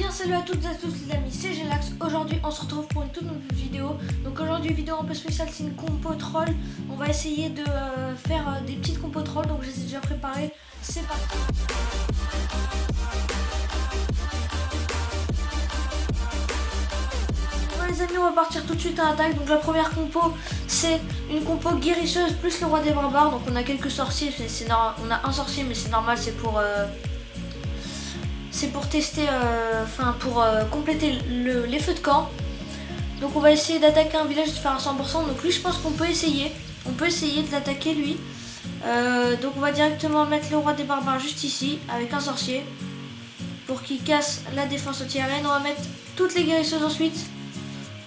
Bien salut à toutes et à tous les amis, c'est Gelax. Aujourd'hui on se retrouve pour une toute nouvelle vidéo. Donc aujourd'hui vidéo un peu spéciale, c'est une compo troll. On va essayer de faire des petites compos troll, donc je les ai déjà préparées. C'est parti. Bon les amis, on va partir tout de suite à l'attaque. Donc la première compo c'est une compo guérisseuse plus le roi des barbares. Donc on a quelques sorciers, on a un sorcier mais c'est normal, c'est pour tester, pour compléter les feux de camp. Donc on va essayer d'attaquer un village et de faire un 100%. Donc lui je pense qu'on peut essayer. On peut essayer de l'attaquer lui. Donc on va directement mettre le roi des barbares juste ici avec un sorcier. Pour qu'il casse la défense anti-arène. On va mettre toutes les guérisseuses ensuite.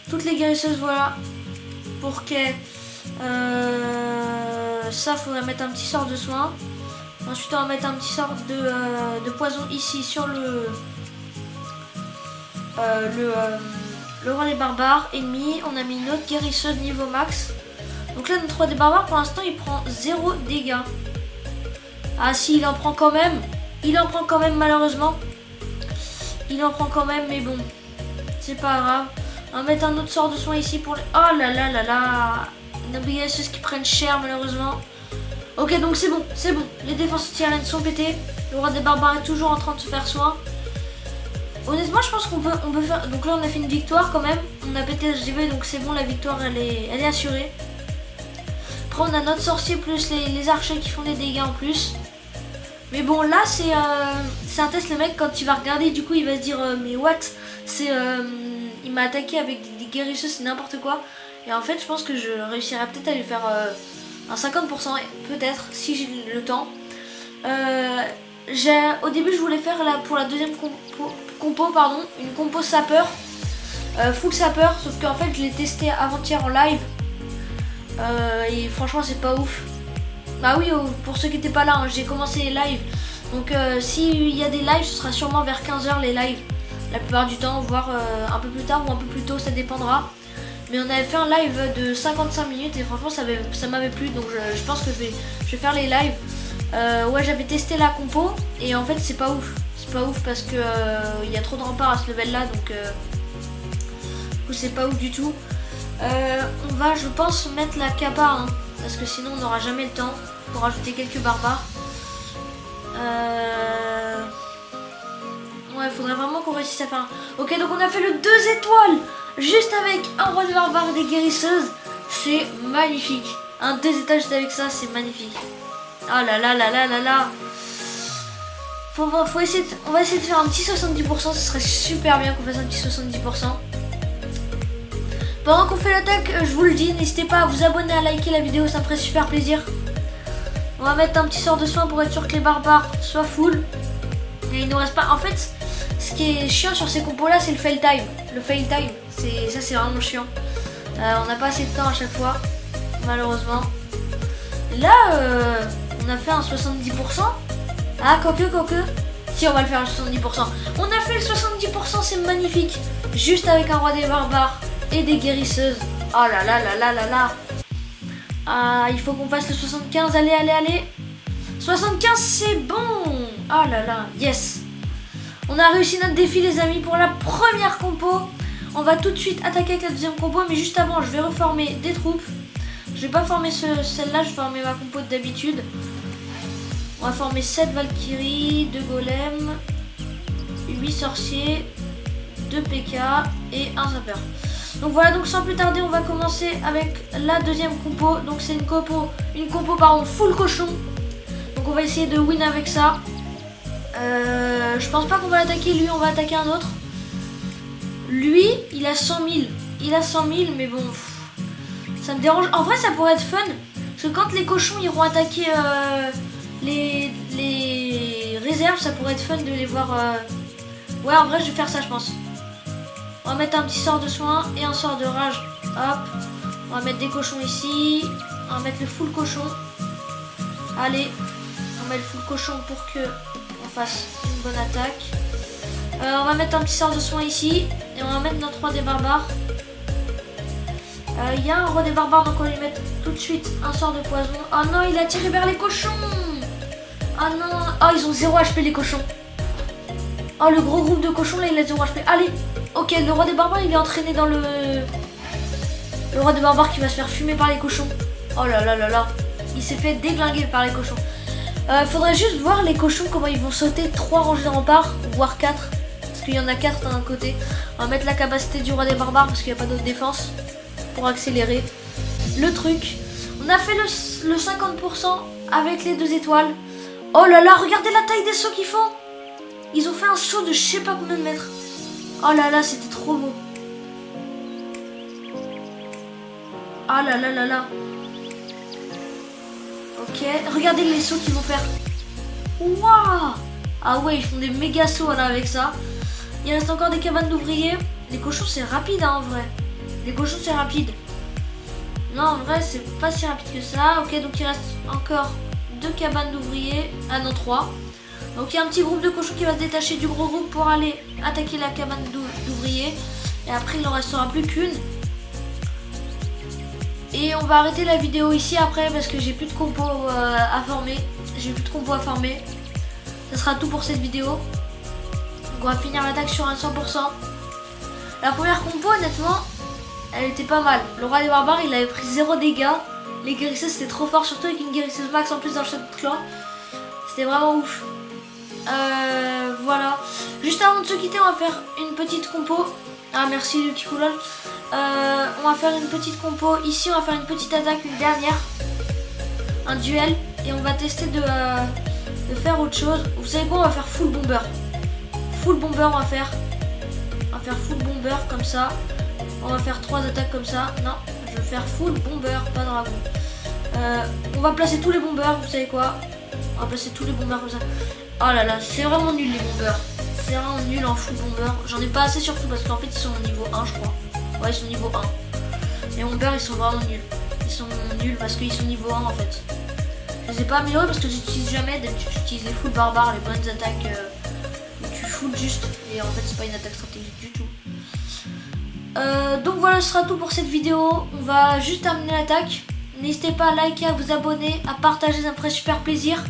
Toutes les guérisseuses voilà. Pour qu'elles... ça faudrait mettre un petit sort de soin. Ensuite on va mettre un petit sort de poison ici sur le roi des barbares ennemi. On a mis une autre guérisseuse niveau max. Donc là notre roi des barbares pour l'instant il prend 0 dégâts. Ah si, il en prend quand même. Il en prend quand même malheureusement. Il en prend quand même mais bon. C'est pas grave. On va mettre un autre sort de soin ici pour les... Oh là là là là. Nos guérisseuses qui prennent cher malheureusement. Ok donc c'est bon, les défenses anti-arène sont pétées. Le roi des barbares est toujours en train de se faire soin. Honnêtement je pense qu'on peut faire... Donc là on a fait une victoire quand même. On a pété le JV donc c'est bon, la victoire elle est assurée. Après on a notre sorcier plus les archers qui font des dégâts en plus. Mais bon là c'est un test, le mec quand il va regarder du coup il va se dire mais what. Il m'a attaqué avec des guérisseuses, c'est n'importe quoi. Et en fait je pense que je réussirai peut-être à lui faire... un 50% peut-être si j'ai le temps. Au début je voulais faire pour la deuxième compo pardon, une compo sapeur, full sapeur, sauf qu'en fait je l'ai testé avant-hier en live et franchement c'est pas ouf. Bah oui, pour ceux qui n'étaient pas là, hein, j'ai commencé les lives. Donc s'il y a des lives, ce sera sûrement vers 15h les lives. La plupart du temps, voire un peu plus tard ou un peu plus tôt, ça dépendra. Mais on avait fait un live de 55 minutes et franchement ça m'avait plu, donc je pense que je vais faire les lives. Ouais, j'avais testé la compo et en fait c'est pas ouf. C'est pas ouf parce que il y a trop de remparts à ce level là, donc c'est pas ouf du tout. On va je pense mettre la capa hein, parce que sinon on n'aura jamais le temps pour rajouter quelques barbares. Ouais, faudrait vraiment qu'on réussisse à faire un... Ok, donc on a fait le 2 étoiles juste avec un roi de barbares et des guérisseuses. C'est magnifique. Un 2 étoiles juste avec ça, c'est magnifique. Ah là là là là là là. On va essayer de faire un petit 70%. Ce serait super bien qu'on fasse un petit 70%. Pendant qu'on fait l'attaque, je vous le dis, n'hésitez pas à vous abonner, à liker la vidéo, ça me ferait super plaisir. On va mettre un petit sort de soin pour être sûr que les barbares soient full. Et il nous reste pas... En fait... Ce qui est chiant sur ces compos là c'est le fail time. Le fail time, c'est vraiment chiant. On n'a pas assez de temps à chaque fois, malheureusement. Là, on a fait un 70%. Ah, quoique. Si, on va le faire à 70%. On a fait le 70%, c'est magnifique. Juste avec un roi des barbares et des guérisseuses. Oh là là là là là là. Ah, il faut qu'on fasse le 75. Allez. 75, c'est bon. Oh là là, yes. On a réussi notre défi les amis pour la première compo. On va tout de suite attaquer avec la deuxième compo. Mais juste avant je vais reformer des troupes. Je vais pas former celle-là, je vais former ma compo d'habitude. On va former 7 Valkyries, 2 golems, 8 sorciers, 2 PK et 1 sapeur. Donc voilà, donc sans plus tarder on va commencer avec la deuxième compo. Donc c'est une compo full cochon. Donc on va essayer de win avec ça. Je pense pas qu'on va l'attaquer lui, on va attaquer un autre. Lui, il a 100 000. Il a 100 000, mais bon, ça me dérange. En vrai, ça pourrait être fun. Parce que quand les cochons iront attaquer les réserves, ça pourrait être fun de les voir. Ouais, en vrai, je vais faire ça, je pense. On va mettre un petit sort de soin et un sort de rage. Hop. On va mettre des cochons ici. On va mettre le full cochon. Allez. On met le full cochon pour que fasse une bonne attaque. On va mettre un petit sort de soin ici et on va mettre notre roi des barbares. Il y a un roi des barbares donc on va lui mettre tout de suite un sort de poison. Oh non, il a tiré vers les cochons. Oh non. Oh, ils ont 0 HP les cochons. Oh, le gros groupe de cochons là, il a 0 HP. Allez, ok, le roi des barbares, il est entraîné dans le... Le roi des barbares qui va se faire fumer par les cochons. Oh là là là là. Il s'est fait déglinguer par les cochons. Faudrait juste voir les cochons, comment ils vont sauter 3 rangées de remparts, voire 4. Parce qu'il y en a 4 d'un côté. On va mettre la capacité du roi des barbares parce qu'il n'y a pas d'autre défense. Pour accélérer le truc. On a fait le 50% avec les 2 étoiles. Oh là là, regardez la taille des sauts qu'ils font. Ils ont fait un saut de je sais pas combien de mètres. Oh là là, c'était trop beau. Ah là là là là. Ok, regardez les sauts qu'ils vont faire. Waouh. Ah ouais, ils font des méga sauts là avec ça. Il reste encore des cabanes d'ouvriers. Les cochons c'est rapide hein, en vrai. Les cochons c'est rapide. Non en vrai c'est pas si rapide que ça. Ok, donc il reste encore 2 cabanes d'ouvriers. Ah non, 3. Donc il y a un petit groupe de cochons qui va se détacher du gros groupe pour aller attaquer la cabane d'ouvriers. Et après il en restera plus qu'une. Et on va arrêter la vidéo ici après parce que j'ai plus de compos à former. Ça sera tout pour cette vidéo. Donc on va finir l'attaque sur un 100%. La première compo honnêtement, elle était pas mal. Le roi des barbares il avait pris 0 dégâts. Les guérisseuses c'était trop fort, surtout avec une guérisseuse max en plus dans le château de clan. C'était vraiment ouf. Voilà. Juste avant de se quitter, on va faire une petite compo. Ah merci le petit coulage. On va faire une petite compo. Ici on va faire une petite attaque, une dernière. Un duel. Et on va tester de faire autre chose. Vous savez quoi, on va faire full bomber. Full bomber on va faire. On va faire full bomber comme ça. On va faire 3 attaques comme ça. Non, je vais faire full bomber, pas dragon. On va placer tous les bombers, vous savez quoi. On va placer tous les bombers comme ça. Oh là là, c'est vraiment nul les bombers. C'est vraiment nul en full bomber. J'en ai pas assez surtout parce qu'en fait ils sont au niveau 1 je crois. Ouais, ils sont niveau 1. Les bombers ils sont vraiment nuls. Ils sont nuls parce qu'ils sont niveau 1 en fait. Je les ai pas améliorés parce que j'utilise jamais. D'habitude j'utilise les full barbares, les bonnes attaques où tu full juste. Et en fait c'est pas une attaque stratégique du tout. Donc voilà, ce sera tout pour cette vidéo. On va juste terminer l'attaque. N'hésitez pas à liker, à vous abonner, à partager, ça me ferait super plaisir.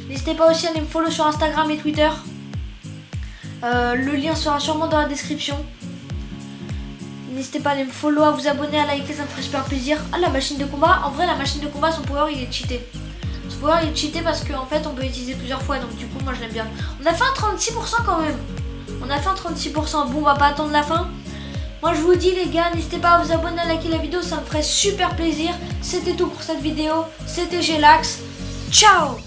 N'hésitez pas aussi à aller me follow sur Instagram et Twitter. Le lien sera sûrement dans la description. N'hésitez pas à aller me follow, à vous abonner, à liker, ça me ferait super plaisir. Ah, la machine de combat, en vrai la machine de combat, son power il est cheaté. Son power il est cheaté parce qu'en fait on peut l'utiliser plusieurs fois, donc du coup moi je l'aime bien. On a fait un 36% quand même. On a fait un 36%, bon on va pas attendre la fin. Moi je vous dis les gars, n'hésitez pas à vous abonner, à liker la vidéo, ça me ferait super plaisir. C'était tout pour cette vidéo, c'était Gelax. Ciao.